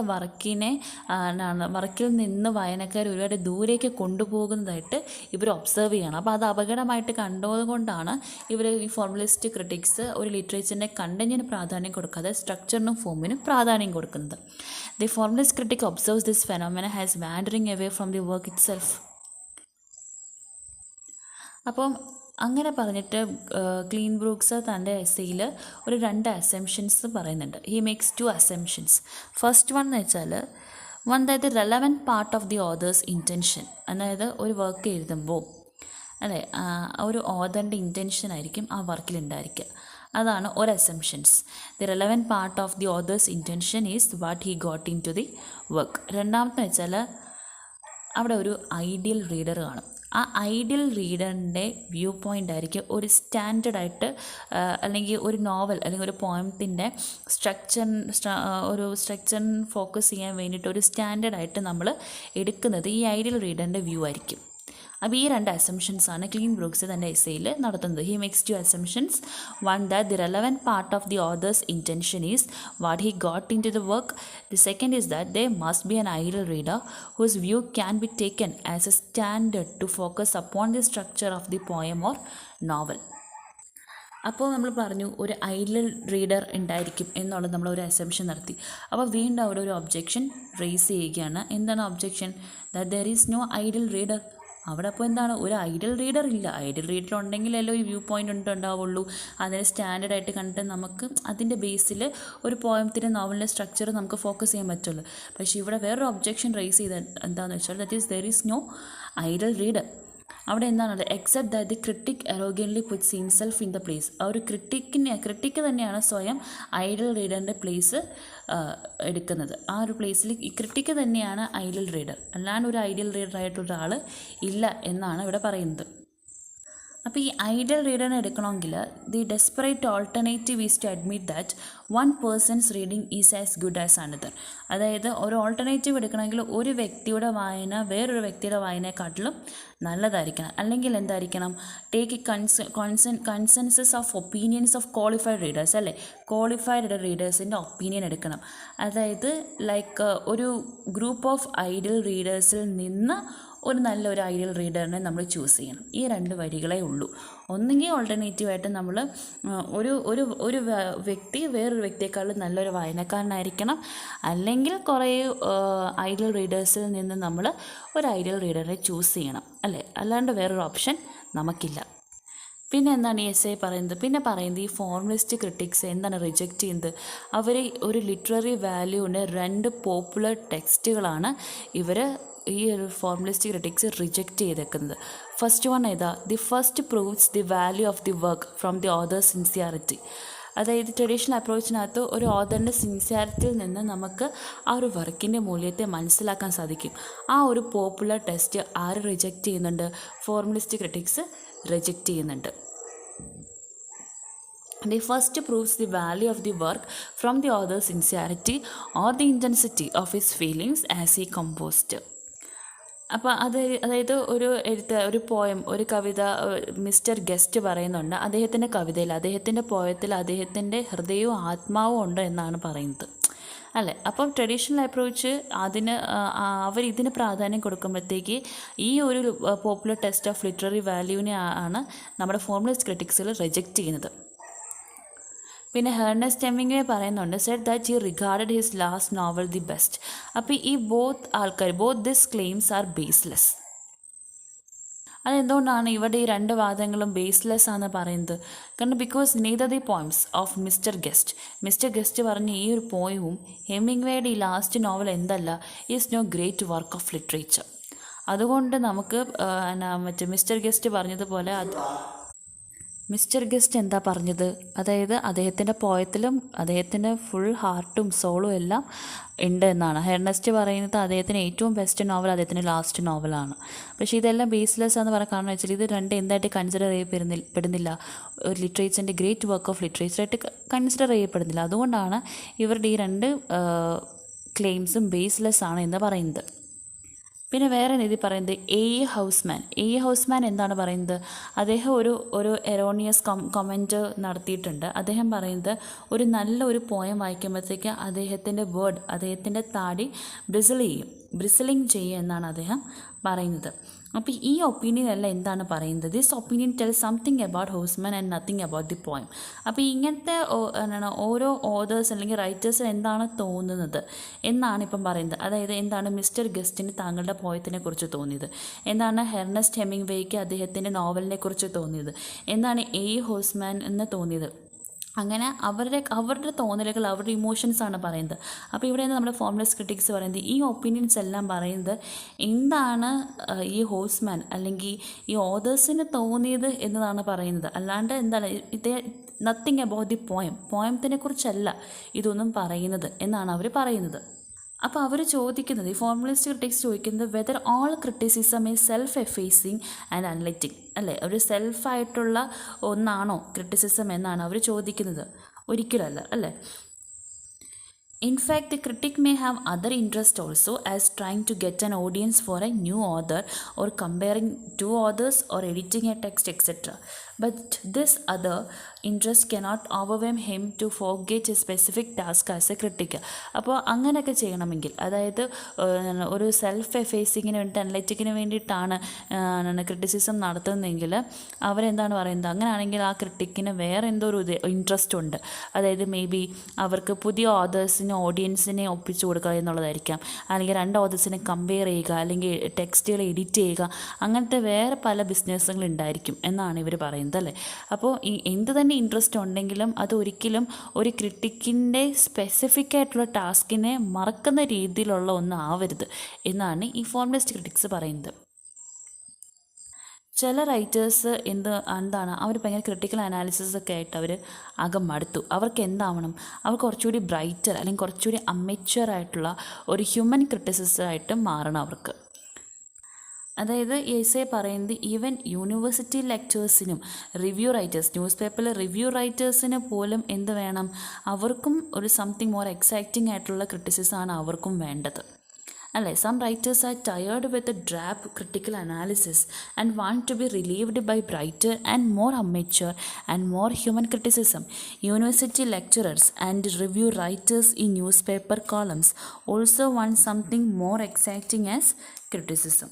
വർക്കിൽ നിന്ന് വായനക്കാർ ഒരുപാട് ദൂരേക്ക് കൊണ്ടുപോകുന്നതായിട്ട് ഇവർ ഒബ്സർവ് ചെയ്യണം. അപ്പോൾ അത് അപകടമായിട്ട് കണ്ടതുകൊണ്ടാണ് ഇവർ ഈ ഫോർമുലിസ്റ്റ് ക്രിട്ടിക്സ് ഒരു ലിറ്ററേച്ചറിൻ്റെ കണ്ടന്റിന് പ്രാധാന്യം കൊടുക്കാതെ സ്ട്രക്ചറിനും ഫോമിനും പ്രാധാന്യം കൊടുക്കുന്നത്. The formalist critic observes this phenomena as wandering away from the work itself. അപ്പം അങ്ങനെ പറഞ്ഞിട്ട് ക്ലീൻ ബ്രൂക്സ് തൻ്റെ എസ്സേയിൽ ഒരു 2 അസംഷൻസ് പറയുന്നുണ്ട്. He makes 2 assumptions. First one എന്ന് വെച്ചാൽ അതായത് relevant part of the author's intention. അതായത് ഒരു വർക്ക് എഴുതുമ്പോൾ ഒരു ഓതറിൻ്റെ ഇൻറ്റൻഷൻ ആയിരിക്കും ആ വർക്കിലുണ്ടായിരിക്കുക. അതാണ് ഒരു assumptions. The relevant part of the author's intention is what he got into the work. രണ്ടാമത്തെ വെച്ചാൽ അവിടെ ഒരു ഐഡിയൽ റീഡർ കാണും. ആ ഐഡിയൽ റീഡറിൻ്റെ വ്യൂ പോയിൻ്റ് ആയിരിക്കും ഒരു സ്റ്റാൻഡേർഡായിട്ട് അല്ലെങ്കിൽ ഒരു നോവൽ അല്ലെങ്കിൽ ഒരു പോയത്തിൻ്റെ സ്ട്രക്ചർ ഫോക്കസ് ചെയ്യാൻ വേണ്ടിയിട്ട് ഒരു സ്റ്റാൻഡേർഡായിട്ട് നമ്മൾ എടുക്കുന്നത് ഈ ഐഡിയൽ റീഡറിൻ്റെ വ്യൂ ആയിരിക്കും. അപ്പോൾ ഈ 2 അസംഷൻസാണ് ക്ലീൻ ബ്രൂക്സ് തൻ്റെ എസ്സേയിൽ നടത്തുന്നത്. He makes 2 assumptions. One, that the relevant part of the author's intention is what he got into the work. The second is that there must be an ideal reader whose view can be taken as a standard to focus upon the structure of the poem or novel. അപ്പോൾ നമ്മൾ പറഞ്ഞു ഒരു ideal reader ഉണ്ടായിരിക്കും എന്നുള്ളത് നമ്മൾ ഒരു assumption നടത്തി. അപ്പോൾ വീണ്ടും അവിടെ ഒരു ഒബ്ജെക്ഷൻ റേസ് ചെയ്യുകയാണ്. എന്താണ് objection? That there is no ideal reader. അവിടെ അപ്പോൾ എന്താണ്, ഒരു ഐഡിയൽ റീഡർ ഇല്ല. ഐഡിയൽ റീഡർ ഉണ്ടെങ്കിലല്ലോ ഈ വ്യൂ പോയിൻ്റ് ഉണ്ടാവുള്ളൂ. അതിനെ സ്റ്റാൻഡേർഡായിട്ട് കണ്ടിട്ട് നമുക്ക് അതിൻ്റെ ബേസിൽ ഒരു പോയത്തിൻ്റെ നോവലിൻ്റെ സ്ട്രക്ചർ നമുക്ക് ഫോക്കസ് ചെയ്യാൻ പറ്റുള്ളൂ. പക്ഷേ ഇവിടെ വേറൊരു ഒബ്ജെക്ഷൻ റേസ് ചെയ്ത് എന്താണെന്ന് വെച്ചാൽ that is there is no ideal reader. അവിടെ എന്താണ്, except that the critic arrogantly puts himself in the place. ആ ഒരു ക്രിട്ടിക്ക് തന്നെയാണ് സ്വയം ഐഡിയൽ റീഡറിൻ്റെ പ്ലേസ് എടുക്കുന്നത്. ആ ഒരു പ്ലേസിൽ ഈ ക്രിട്ടിക്ക് തന്നെയാണ് ഐഡിയൽ റീഡർ, അല്ലാണ്ട് ഒരു ഐഡിയൽ റീഡറായിട്ടൊരാൾ ഇല്ല എന്നാണ് ഇവിടെ പറയുന്നത്. അപ്പോൾ ഈ ഐഡിയൽ റീഡറിനെ എടുക്കണമെങ്കിൽ the desperate alternative is to admit that one person's reading is as good as another. അതായത് ഒരു ഓൾട്ടർനേറ്റീവ് എടുക്കണമെങ്കിൽ ഒരു വ്യക്തിയുടെ വായന വേറൊരു വ്യക്തിയുടെ വായനയെക്കാട്ടിലും നല്ലതായിരിക്കണം. അല്ലെങ്കിൽ എന്തായിരിക്കണം, take consensus of opinions of qualified readers, അല്ലേ, ക്വാളിഫൈഡ് റീഡേഴ്സിൻ്റെ ഒപ്പീനിയൻ എടുക്കണം. അതായത് ലൈക്ക് ഒരു ഗ്രൂപ്പ് ഓഫ് ഐഡിയൽ റീഡേഴ്സിൽ നിന്ന് നല്ലൊരു ഐഡിയൽ റീഡറിനെ നമ്മൾ ചൂസ് ചെയ്യണം. ഈ 2 വഴികളേ ഉള്ളൂ. ഒന്നുകിൽ ഓൾട്ടർനേറ്റീവായിട്ട് നമ്മൾ ഒരു വ്യക്തി വേറൊരു വ്യക്തിയെക്കാളും നല്ലൊരു വായനക്കാരനായിരിക്കണം, അല്ലെങ്കിൽ കുറേ ഐഡിയൽ റീഡേഴ്സിൽ നിന്ന് നമ്മൾ ഒരു ഐഡിയൽ റീഡറെ ചൂസ് ചെയ്യണം, അല്ലേ, അല്ലാണ്ട് വേറൊരു ഓപ്ഷൻ നമുക്കില്ല. പിന്നെ എന്താണ് ഈ എസ്സേ പറയുന്നത്? പിന്നെ പറയുന്നത് ഈ ഫോർമലിസ്റ്റ് ക്രിട്ടിക്സ് എന്താണ് റിജക്റ്റ് ചെയ്യുന്നത്? അവർ ഒരു ലിറ്റററി വാല്യൂവിന് 2 പോപ്പുലർ ടെക്സ്റ്റുകളാണ് ഇവർ ഈ ഒരു ഫോർമലിസ്റ്റ് ക്രിട്ടിക്സ് റിജക്റ്റ് ചെയ്തേക്കുന്നത്. ഫസ്റ്റ് വൺ ഏതാ? The first proves the value of the work from the author's sincerity. അതായത് ട്രഡീഷണൽ അപ്രോച്ചിനകത്ത് ഒരു ഓതറിൻ്റെ സിൻസിയാരിറ്റിയിൽ നിന്ന് നമുക്ക് ആ ഒരു വർക്കിൻ്റെ മൂല്യത്തെ മനസ്സിലാക്കാൻ സാധിക്കും. ആ ഒരു പോപ്പുലർ ടെസ്റ്റ് ആര് റിജക്റ്റ് ചെയ്യുന്നുണ്ട്? ഫോർമലിസ്റ്റ് ക്രിട്ടിക്സ് റിജക്റ്റ് ചെയ്യുന്നുണ്ട്. The first proves the value of the work from the author's sincerity or the intensity of his feelings as he composed. അപ്പോൾ അതായത് ഒരു പോയം, ഒരു കവിത മിസ്റ്റർ ഗസ്റ്റ് പറയുന്നുണ്ട് അദ്ദേഹത്തിൻ്റെ കവിതയിൽ, അദ്ദേഹത്തിൻ്റെ പോയത്തിൽ അദ്ദേഹത്തിൻ്റെ ഹൃദയവും ആത്മാവും ഉണ്ട് എന്നാണ് പറയുന്നത്, അല്ലേ. അപ്പം ട്രഡീഷണൽ അപ്രോച്ച് ഇതിന് പ്രാധാന്യം കൊടുക്കുമ്പോഴത്തേക്ക് ഈ ഒരു പോപ്പുലർ ടെസ്റ്റ് ഓഫ് ലിറ്റററി വാല്യൂവിനെ ആണ് നമ്മുടെ ഫോർമലിസ്റ്റ് ക്രിട്ടിക്സിൽ റിജക്റ്റ് ചെയ്യുന്നത്. പിന്നെ ഹെർണസ്റ്റ് ഹെമിംഗ്വേ പറയുന്നുണ്ട്, said that he regarded his last novel the best. അപ്പോൾ ഈ both this claims are baseless. അതെന്തുകൊണ്ടാണ് ഇവിടെ ഈ 2 വാദങ്ങളും ബേസ്ലെസ് ആണെന്ന് പറയുന്നത്? കാരണം because neither the poems of mister Guest പറഞ്ഞ ഈ ഒരു പോയവും ഹെമിംഗ്വേയുടെ ഈ ലാസ്റ്റ് നോവൽ എന്തല്ല, is no great work of literature. അതുകൊണ്ട് നമുക്ക് മിസ്റ്റർ ഗസ്റ്റ് പറഞ്ഞതുപോലെ മിസ്റ്റർ ഗസ്റ്റ് എന്താ പറഞ്ഞത്? അതായത് അദ്ദേഹത്തിൻ്റെ പോയത്തിലും അദ്ദേഹത്തിൻ്റെ ഫുൾ ഹാർട്ടും സോളും എല്ലാം ഉണ്ട് എന്നാണ്. ഹെർണസ്റ്റ് പറയുന്നത് അദ്ദേഹത്തിന് ഏറ്റവും ബെസ്റ്റ് നോവൽ അദ്ദേഹത്തിൻ്റെ ലാസ്റ്റ് നോവലാണ്. പക്ഷേ ഇതെല്ലാം ബേസ്ലെസ് എന്ന് പറയാൻ കാരണം വെച്ചാൽ ഇത് 2 എന്തായിട്ട് കൺസിഡർ ചെയ്യപ്പെടുന്നില്ല, ഒരു ലിറ്ററേച്ചറിൻ്റെ ഗ്രേറ്റ് വർക്ക് ഓഫ് ലിറ്ററേച്ചറായിട്ട് കൺസിഡർ ചെയ്യപ്പെടുന്നില്ല. അതുകൊണ്ടാണ് ഇവരുടെ ഈ 2 ക്ലെയിംസും ബേസ്ലെസ് ആണ് എന്ന് പറയുന്നത്. പിന്നെ വേറെ രീതി പറയുന്നത് എ ഹൗസ്മാൻ എന്താണ് പറയുന്നത്? അദ്ദേഹം ഒരു എറോണിയസ് കമൻറ്റ് നടത്തിയിട്ടുണ്ട്. അദ്ദേഹം പറയുന്നത് നല്ലൊരു പോയം വായിക്കുമ്പോഴത്തേക്ക് അദ്ദേഹത്തിൻ്റെ താടി ബ്രിസിലിംഗ് ചെയ്യും എന്നാണ് അദ്ദേഹം പറയുന്നത്. അപ്പോൾ ഈ ഒപ്പീനിയൻ അല്ല എന്താണ് പറയുന്നത്? This opinion tell something about Housman and nothing about the poem. അപ്പോൾ ഇങ്ങനത്തെ ഓരോ ഓതേഴ്സ് അല്ലെങ്കിൽ റൈറ്റേഴ്സിന് എന്താണ് തോന്നുന്നത് എന്നാണ് ഇപ്പം പറയുന്നത്. അതായത് എന്താണ് മിസ്റ്റർ ഗസ്റ്റിന് താങ്കളുടെ പോയത്തിനെ കുറിച്ച് തോന്നിയത്, എന്താണ് ഹെർണസ്റ്റ് ഹെമിംഗ്വേയ്ക്ക് അദ്ദേഹത്തിൻ്റെ നോവലിനെ കുറിച്ച് തോന്നിയത്, എന്താണ് ഹൗസ്മാൻ എന്ന് തോന്നിയത്. അങ്ങനെ അവരുടെ തോന്നലുകൾ, അവരുടെ ഇമോഷൻസാണ് പറയുന്നത്. അപ്പോൾ ഇവിടെയാണ് നമ്മുടെ ഫോർമലിസ്റ്റ് ക്രിട്ടിക്സ് പറയുന്നത് ഈ ഒപ്പീനിയൻസ് എല്ലാം പറയുന്നത് എന്താണ് ഈ ഹൗസ്മാൻ അല്ലെങ്കിൽ ഈ ഓതേഴ്സിന് തോന്നിയത് എന്നതാണ് പറയുന്നത്. അല്ലാണ്ട് എന്താണ് നത്തിങ് അബൌട്ട് ദി പോയത്തിനെ കുറിച്ചല്ല ഇതൊന്നും പറയുന്നത് എന്നാണ് അവർ പറയുന്നത്. അപ്പോൾ അവർ ചോദിക്കുന്നത്, ഈ ഫോർമലിസ്റ്റ് ക്രിട്ടിക്സ് ചോദിക്കുന്നത് whether all criticism is self എഫേസിങ് and analytic, അല്ലേ, ഒരു സെൽഫായിട്ടുള്ള ഒന്നാണോ ക്രിറ്റിസിസം എന്നാണ് അവർ ചോദിക്കുന്നത്. ഒരിക്കലല്ല, അല്ലേ. In fact, the critic may have other interest also, as trying to get an audience for a new author or comparing 2 authors or editing a text, etc. But this other interest cannot overwhelm him to forget a specific task as a critic. അപ്പോൾ അങ്ങനെയൊക്കെ ചെയ്യണമെങ്കിൽ, അതായത് ഒരു self എഫേസിങ്ങിന് വേണ്ടി അനലറ്റിക്കിന് വേണ്ടിയിട്ടാണ് criticism നടത്തുന്നതെങ്കിൽ അവരെന്താണ് പറയുന്നത്, അങ്ങനെയാണെങ്കിൽ ആ ക്രിട്ടിക്കിന് വേറെ എന്തോ ഒരു ഇൻട്രസ്റ്റ് ഉണ്ട്. അതായത് മേ ബി അവർക്ക് പുതിയ ഓഡിയൻസിനെ ഒപ്പിച്ചു കൊടുക്കുക എന്നുള്ളതായിരിക്കാം, അല്ലെങ്കിൽ 2 ഓതേഴ്സിനെ കമ്പയർ ചെയ്യുക, അല്ലെങ്കിൽ ടെക്സ്റ്റുകൾ എഡിറ്റ് ചെയ്യുക, അങ്ങനത്തെ വേറെ പല ബിസിനസ്സുകൾ ഉണ്ടായിരിക്കും എന്നാണ് ഇവർ പറയുന്നത്, അല്ലേ. അപ്പോൾ എന്ത് തന്നെ ഇൻട്രസ്റ്റ് ഉണ്ടെങ്കിലും അത് ഒരിക്കലും ഒരു ക്രിട്ടിക്കിൻ്റെ സ്പെസിഫിക് ആയിട്ടുള്ള ടാസ്കിനെ മറക്കുന്ന രീതിയിലുള്ള ഒന്നാവരുത് എന്നാണ് ഈ ഫോർമലിസ്റ്റ് ക്രിട്ടിക്സ് പറയുന്നത്. ചില റൈറ്റേഴ്സ് എന്താണ് അവർ ഭയങ്കര ക്രിട്ടിക്കൽ അനാലിസിസ് ഒക്കെ ആയിട്ട് അവർ മടുത്തു. അവർക്ക് എന്താവണം, അവർ കുറച്ചുകൂടി ബ്രൈറ്റർ അല്ലെങ്കിൽ കുറച്ചുകൂടി അമേച്വർ ആയിട്ടുള്ള ഒരു ഹ്യൂമൻ ക്രിറ്റിസിസമായിട്ട് മാറണം അവർക്ക്. അതായത് എസ്സേ പറയുന്നത് ഈവൻ യൂണിവേഴ്സിറ്റി ലെക്ചേഴ്സിനും റിവ്യൂ റൈറ്റേഴ്സ്, ന്യൂസ് പേപ്പറിൽ റിവ്യൂ റൈറ്റേഴ്സിന് പോലും എന്ത് വേണം, അവർക്കും ഒരു സംതിങ് മോർ എക്സൈറ്റിംഗ് ആയിട്ടുള്ള ക്രിറ്റിസിസമാണ് അവർക്കും വേണ്ടത് അല്ലേ. Some writers are tired with drab critical analysis and want to be relieved by brighter and more amateur and more human criticism. University lecturers and review writers in news paper columns also want something more exciting as criticism.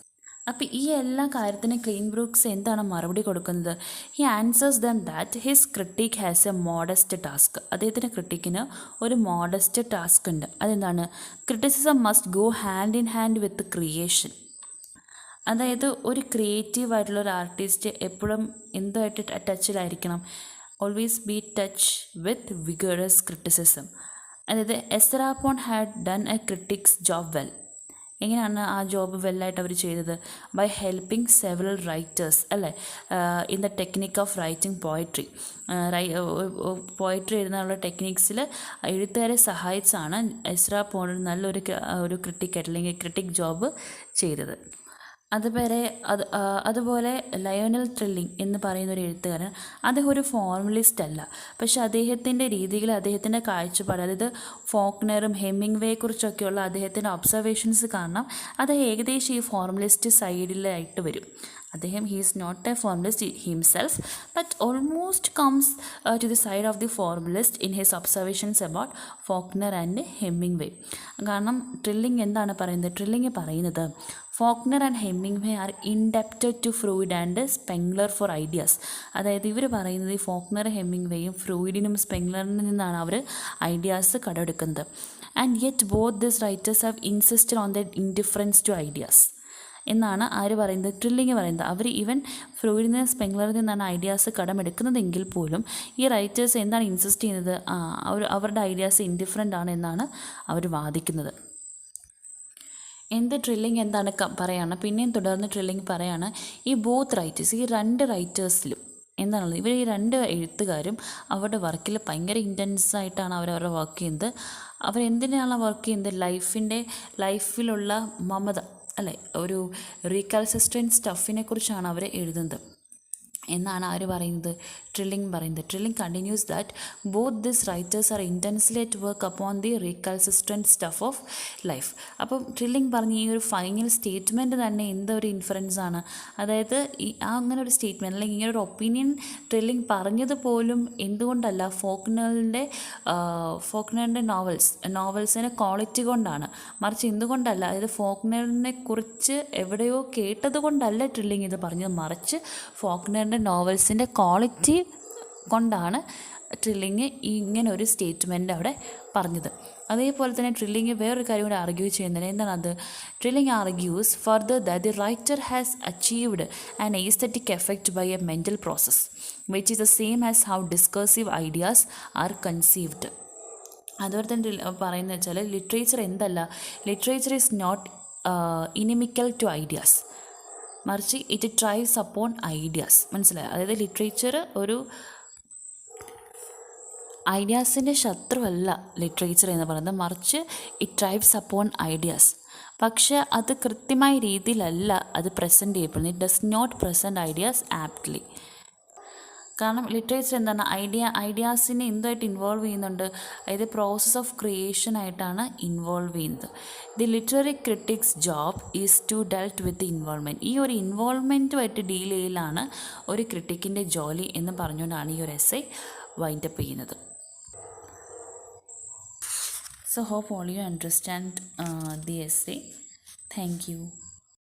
അപ്പോൾ ഈ എല്ലാ കാര്യത്തിനും Cleanth Brooks എന്താണ് മറുപടി കൊടുക്കുന്നത്? He answers them that his critic has a modest task. അദ്ദേഹത്തിൻ്റെ ക്രിട്ടിക്കിന് ഒരു മോഡസ്റ്റ് ടാസ്ക് ഉണ്ട്. അതെന്താണ്? Criticism must go hand in hand with creation. അതായത് ഒരു ക്രിയേറ്റീവായിട്ടുള്ള ഒരു ആർട്ടിസ്റ്റ് എപ്പോഴും എന്തുമായിട്ട് ടച്ചിലായിരിക്കണം? Always be touch with vigorous criticism. അതായത് Ezra Pound had done a critic's job well. എങ്ങനെയാണ് ആ ജോബ് വെല്ലായിട്ട് അവർ ചെയ്തത്? ബൈ ഹെൽപ്പിംഗ് സെവറൽ റൈറ്റേഴ്സ് അല്ലേ, in the technique of writing poetry. Poetry എഴുതാനുള്ള ടെക്നിക്സിൽ എഴുത്തുകാരെ സഹായിച്ചാണ് എസ്രാ പോൺ നല്ലൊരു ക്രിട്ടിക് അല്ലെങ്കിൽ ക്രിട്ടിക് ജോബ് ചെയ്തത്. അതുപോലെ ലയണൽ ട്രില്ലിംഗ് എന്ന് പറയുന്ന ഒരു എഴുത്തുകാരൻ, അദ്ദേഹം ഒരു ഫോർമലിസ്റ്റ് അല്ല. പക്ഷെ അദ്ദേഹത്തിൻ്റെ രീതികൾ, അദ്ദേഹത്തിൻ്റെ കാഴ്ചപ്പാട്, അതായത് ഫോക്നറും ഹെമിംഗ്വേയെക്കുറിച്ചൊക്കെയുള്ള അദ്ദേഹത്തിൻ്റെ ഒബ്സർവേഷൻസ് കാരണം അദ്ദേഹം ഏകദേശം ഈ ഫോർമലിസ്റ്റ് സൈഡിലായിട്ട് വരും. അദ്ദേഹം he is not a formalist himself but almost comes to the side of the formalist in his observations about Faulkner and Hemingway. കാരണം ട്രില്ലിംഗ് എന്താണ് പറയുന്നത്? ട്രില്ലിംഗ് പറയുന്നത് Faulkner and Hemingway are indebted to Freud and Spengler for ideas. അതായത് ഇവർ പറയുന്നത് ഈ Faulkner ഹെമിംഗ്വേയും ഫ്രൂയിഡിനും സ്പെങ്ലറിൽ നിന്നാണ് അവർ ഐഡിയാസ് കടമെടുക്കുന്നത്. And yet both this writers have insisted on the indifference to ideas എന്നാണ് ആര് പറയുന്നത്? ട്രില്ലിംഗ് പറയുന്നത്. അവർ ഈവൻ ഫ്രൂയിഡിൽ നിന്ന് സ്പെങ്ലറിൽ നിന്നാണ് ഐഡിയാസ് കടമെടുക്കുന്നതെങ്കിൽ പോലും ഈ റൈറ്റേഴ്സ് എന്താണ് ഇൻസിസ്റ്റ് ചെയ്യുന്നത്? അവരുടെ ഐഡിയാസ് ഇൻഡിഫറൻ്റ് ആണ് എന്നാണ് അവർ വാദിക്കുന്നത്. ട്രില്ലിംഗ് എന്താണ് പറയാണ്? പിന്നെയും തുടർന്ന് ട്രില്ലിംഗ് പറയാണ് ഈ ബോത്ത് റൈറ്റേഴ്സ്, ഈ രണ്ട് റൈറ്റേഴ്സിലും എന്താണുള്ളത്, ഇവർ ഈ രണ്ട് എഴുത്തുകാരും അവരുടെ വർക്കിൽ ഭയങ്കര ഇൻറ്റൻസായിട്ടാണ് അവരവരുടെ വർക്ക് ചെയ്യുന്നത്. അവരെന്തിനാണ് വർക്ക് ചെയ്യുന്നത്? ലൈഫിലുള്ള മമത അല്ലേ, ഒരു റീകൽസിസ്റ്റൻറ്റ് സ്റ്റഫിനെ കുറിച്ചാണ് അവർ എഴുതുന്നത് എന്നാണ് ആര് പറയുന്നത്? ട്രില്ലിംഗ് പറയുന്നത്. Trilling continues that both this writers are intensely at work upon the recalcitrant stuff of life. അപ്പം ട്രില്ലിംഗ് പറഞ്ഞ ഈ ഒരു ഫൈനൽ സ്റ്റേറ്റ്മെൻറ്റ് തന്നെ എന്തൊരു ഇൻഫറൻസ് ആണ്? അതായത് അങ്ങനെ ഒരു സ്റ്റേറ്റ്മെൻറ്റ് അല്ലെങ്കിൽ ഇങ്ങനെ ഒരു ഒപ്പീനിയൻ ട്രില്ലിംഗ് പറഞ്ഞത് പോലും എന്തുകൊണ്ടല്ല, ഫോക്നറിൻ്റെ നോവൽസിൻ്റെ ക്വാളിറ്റി കൊണ്ടാണ്. മറിച്ച് എന്തുകൊണ്ടല്ല, അതായത് ഫോക്നറിനെ കുറിച്ച് എവിടെയോ കേട്ടത് കൊണ്ടല്ല ട്രില്ലിംഗ് ഇത് പറഞ്ഞത്, മറിച്ച് ഫോക്നറിൻ്റെ നോവൽസിൻ്റെ ക്വാളിറ്റി കൊണ്ടാണ് ട്രില്ലിംഗ് ഇങ്ങനെ ഒരു സ്റ്റേറ്റ്മെൻറ്റ് അവിടെ പറഞ്ഞത്. അതേപോലെ തന്നെ ട്രില്ലിംഗ് വേറൊരു കാര്യം കൂടെ ആർഗ്യൂ ചെയ്യുന്നത് എന്താണത്? Trilling argues further that the writer has achieved an aesthetic effect by a mental process which is the same as how discursive ideas are conceived. അതുപോലെ തന്നെ പറയുന്നത് വെച്ചാൽ literature literature is not inimical to ideas, മറിച്ച് it thrives upon ideas. മനസ്സിലായോ? അതായത് literature ഒരു ഐഡിയാസിൻ്റെ ശത്രുവല്ല literature എന്ന് പറയുന്നത്, മറിച്ച് ഇറ്റ് ട്രൈവ്സ് അപ്പോൺ ഐഡിയാസ്. പക്ഷേ അത് കൃത്യമായ രീതിയിലല്ല അത് പ്രസൻറ്റ് ചെയ്യപ്പെടുന്നത്. It does not present ideas aptly. കാരണം ലിറ്ററേച്ചർ എന്താണ്? ഐഡിയാസിനെ എന്തുമായിട്ട് ഇൻവോൾവ് ചെയ്യുന്നുണ്ട്? അതായത് പ്രോസസ് ഓഫ് ക്രിയേഷനായിട്ടാണ് ഇൻവോൾവ് ചെയ്യുന്നത്. The literary critic's job is to dealt with involvement. ഈ ഒരു ഇൻവോൾവ്മെൻറ്റുമായിട്ട് ഡീൽ ചെയ്യലാണ് ഒരു ക്രിട്ടിക്കിൻ്റെ ജോലി എന്ന് പറഞ്ഞുകൊണ്ടാണ് ഈ ഒരു എസ്സേ വൈൻഡപ്പ് ചെയ്യുന്നത്. So hope all you understand the essay. Thank you.